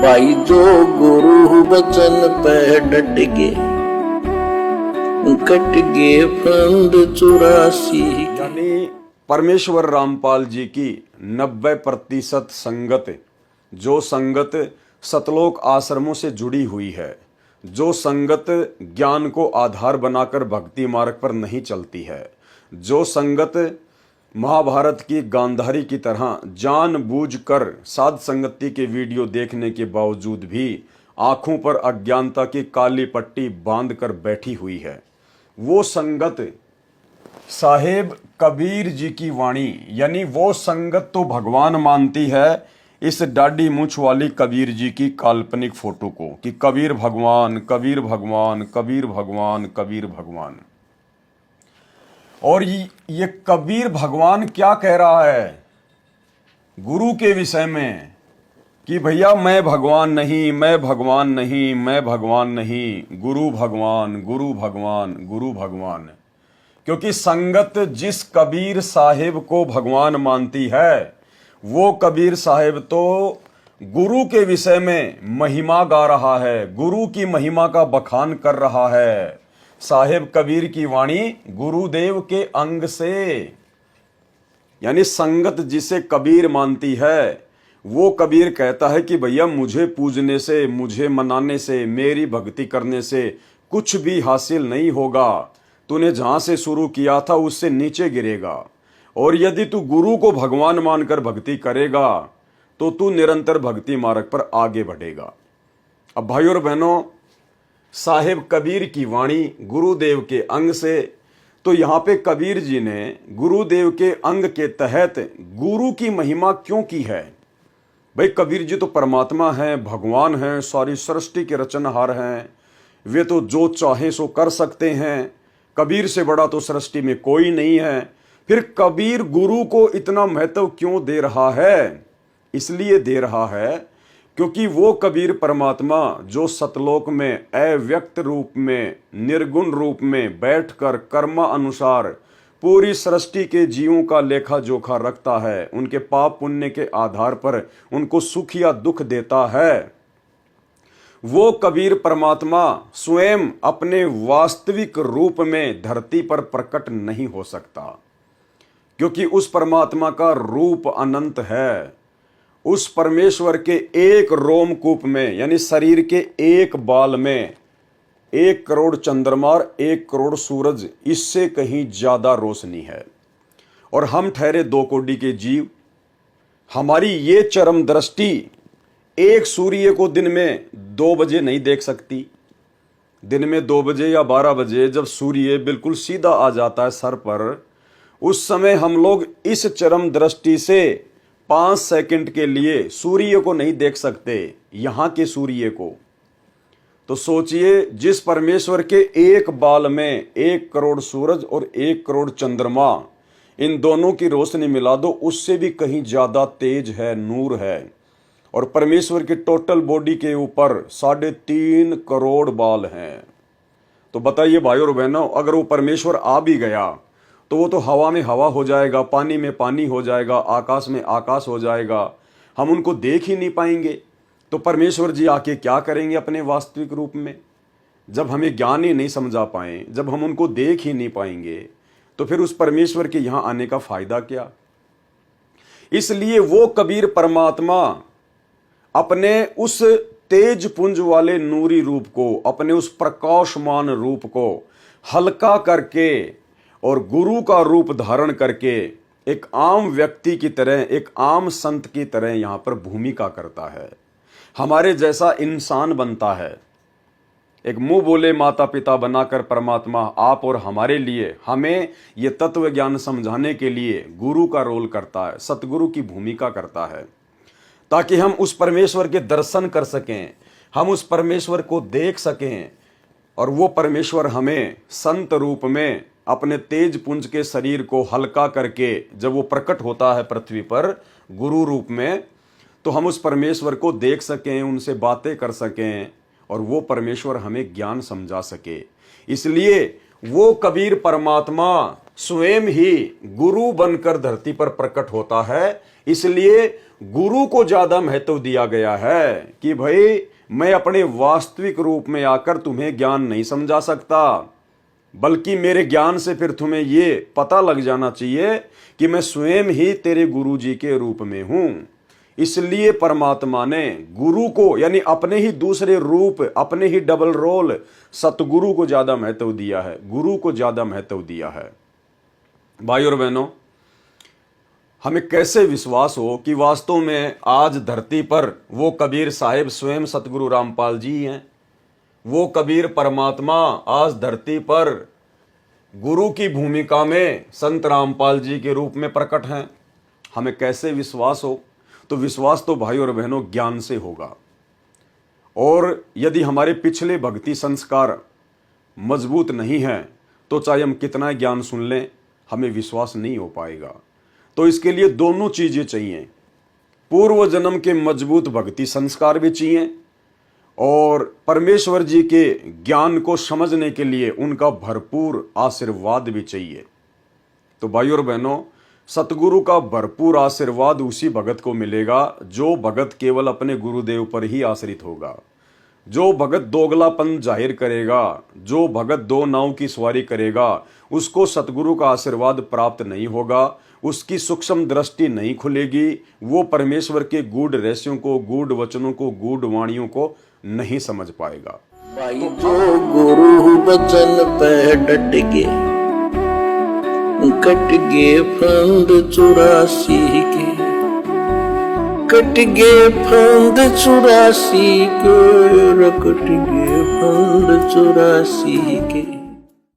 भाई जो गुरु बचन पे डट गए, कट गए फंद 84। यानी परमेश्वर रामपाल जी की 90% संगत, जो संगत सतलोक आश्रमों से जुड़ी हुई है, जो संगत ज्ञान को आधार बनाकर भक्ति मार्ग पर नहीं चलती है, जो संगत महाभारत की गांधारी की तरह जानबूझकर साध संगति के वीडियो देखने के बावजूद भी आंखों पर अज्ञानता की काली पट्टी बांधकर बैठी हुई है, वो संगत साहेब कबीर जी की वाणी, यानी वो संगत तो भगवान मानती है इस डाडी मूछ वाली कबीर जी की काल्पनिक फोटो को कि कबीर भगवान, कबीर भगवान, कबीर भगवान, कबीर भगवान। और ये कबीर भगवान क्या कह रहा है गुरु के विषय में कि भैया मैं भगवान नहीं, मैं भगवान नहीं, मैं भगवान नहीं, गुरु भगवान, गुरु भगवान, गुरु भगवान। क्योंकि संगत जिस कबीर साहिब को भगवान मानती है, वो कबीर साहिब तो गुरु के विषय में महिमा गा रहा है, गुरु की महिमा का बखान कर रहा है। साहिब कबीर की वाणी गुरुदेव के अंग से, यानी संगत जिसे कबीर मानती है, वो कबीर कहता है कि भैया मुझे पूजने से, मुझे मनाने से, मेरी भक्ति करने से कुछ भी हासिल नहीं होगा। तूने जहां से शुरू किया था उससे नीचे गिरेगा, और यदि तू गुरु को भगवान मानकर भक्ति करेगा तो तू निरंतर भक्ति मार्ग पर आगे बढ़ेगा। अब भाइयों और बहनों, साहिब कबीर की वाणी गुरुदेव के अंग से, तो यहाँ पे कबीर जी ने गुरुदेव के अंग के तहत गुरु की महिमा क्यों की है? भाई कबीर जी तो परमात्मा हैं, भगवान हैं, सारी सृष्टि के रचनहार हैं, वे तो जो चाहे सो कर सकते हैं। कबीर से बड़ा तो सृष्टि में कोई नहीं है। फिर कबीर गुरु को इतना महत्व क्यों दे रहा है? इसलिए दे रहा है क्योंकि वो कबीर परमात्मा जो सतलोक में अव्यक्त रूप में, निर्गुण रूप में बैठकर कर्म अनुसार पूरी सृष्टि के जीवों का लेखा जोखा रखता है, उनके पाप पुण्य के आधार पर उनको सुख या दुख देता है, वो कबीर परमात्मा स्वयं अपने वास्तविक रूप में धरती पर प्रकट नहीं हो सकता, क्योंकि उस परमात्मा का रूप अनंत है। उस परमेश्वर के एक रोमकूप में, यानी शरीर के एक बाल में 1 करोड़ चंद्रमा और 1 करोड़ सूरज, इससे कहीं ज्यादा रोशनी है। और हम ठहरे 2 कोटि के जीव, हमारी ये चरम दृष्टि एक सूर्य को दिन में 2 बजे नहीं देख सकती। दिन में 2 बजे या 12 बजे जब सूर्य बिल्कुल सीधा आ जाता है सर पर, उस समय हम लोग इस चरम दृष्टि से 5 सेकंड के लिए सूर्य को नहीं देख सकते, यहां के सूर्य को। तो सोचिए, जिस परमेश्वर के एक बाल में 1 करोड़ सूरज और 1 करोड़ चंद्रमा, इन दोनों की रोशनी मिला दो, उससे भी कहीं ज्यादा तेज है, नूर है। और परमेश्वर की टोटल बॉडी के ऊपर 3.5 करोड़ बाल हैं। तो बताइए भाई और बहनों, अगर वो परमेश्वर आ भी गया तो वो तो हवा में हवा हो जाएगा, पानी में पानी हो जाएगा, आकाश में आकाश हो जाएगा, हम उनको देख ही नहीं पाएंगे। तो परमेश्वर जी आके क्या करेंगे अपने वास्तविक रूप में? जब हमें ज्ञान ही नहीं समझा पाए, जब हम उनको देख ही नहीं पाएंगे, तो फिर उस परमेश्वर के यहां आने का फायदा क्या? इसलिए वो कबीर परमात्मा अपने उस तेज पुंज वाले नूरी रूप को, अपने उस प्रकाशमान रूप को हल्का करके और गुरु का रूप धारण करके एक आम व्यक्ति की तरह, एक आम संत की तरह यहां पर भूमिका करता है, हमारे जैसा इंसान बनता है। एक मुंह बोले माता पिता बनाकर परमात्मा आप और हमारे लिए, हमें ये तत्व ज्ञान समझाने के लिए गुरु का रोल करता है, सतगुरु की भूमिका करता है, ताकि हम उस परमेश्वर के दर्शन कर सकें, हम उस परमेश्वर को देख सकें। और वो परमेश्वर हमें संत रूप में अपने तेज पुंज के शरीर को हल्का करके जब वो प्रकट होता है पृथ्वी पर गुरु रूप में, तो हम उस परमेश्वर को देख सकें, उनसे बातें कर सकें, और वो परमेश्वर हमें ज्ञान समझा सके। इसलिए वो कबीर परमात्मा स्वयं ही गुरु बनकर धरती पर प्रकट होता है। इसलिए गुरु को ज्यादा महत्व दिया गया है कि भाई मैं अपने वास्तविक रूप में आकर तुम्हें ज्ञान नहीं समझा सकता, बल्कि मेरे ज्ञान से फिर तुम्हें ये पता लग जाना चाहिए कि मैं स्वयं ही तेरे गुरु जी के रूप में हूं। इसलिए परमात्मा ने गुरु को यानी अपने ही दूसरे रूप, अपने ही डबल रोल सतगुरु को ज्यादा महत्व दिया है, गुरु को ज्यादा महत्व दिया है। भाई और बहनों, हमें कैसे विश्वास हो कि वास्तव में आज धरती पर वो कबीर साहिब स्वयं सतगुरु रामपाल जी हैं, वो कबीर परमात्मा आज धरती पर गुरु की भूमिका में संत रामपाल जी के रूप में प्रकट हैं। हमें कैसे विश्वास हो? तो विश्वास तो भाई और बहनों ज्ञान से होगा। और यदि हमारे पिछले भक्ति संस्कार मजबूत नहीं हैं तो चाहे हम कितना ज्ञान सुन लें हमें विश्वास नहीं हो पाएगा। तो इसके लिए दोनों चीजें चाहिए, पूर्व जन्म के मजबूत भक्ति संस्कार भी चाहिए और परमेश्वर जी के ज्ञान को समझने के लिए उनका भरपूर आशीर्वाद भी चाहिए। तो भाई और बहनों, सतगुरु का भरपूर आशीर्वाद उसी भगत को मिलेगा जो भगत केवल अपने गुरुदेव पर ही आश्रित होगा। जो भगत दोगलापन जाहिर करेगा, जो भगत दो नाव की सवारी करेगा, उसको सतगुरु का आशीर्वाद प्राप्त नहीं होगा, उसकी सूक्ष्म दृष्टि नहीं खुलेगी, वो परमेश्वर के गूढ़ रहस्यों को, गूढ़ वचनों को, गूढ़ वाणियों को नहीं समझ पाएगा। भाई जो गुरु बचन पे डट गए, कट गए फंद 84 के, कट गए फंद 84 के, कट गए फंद 84 के।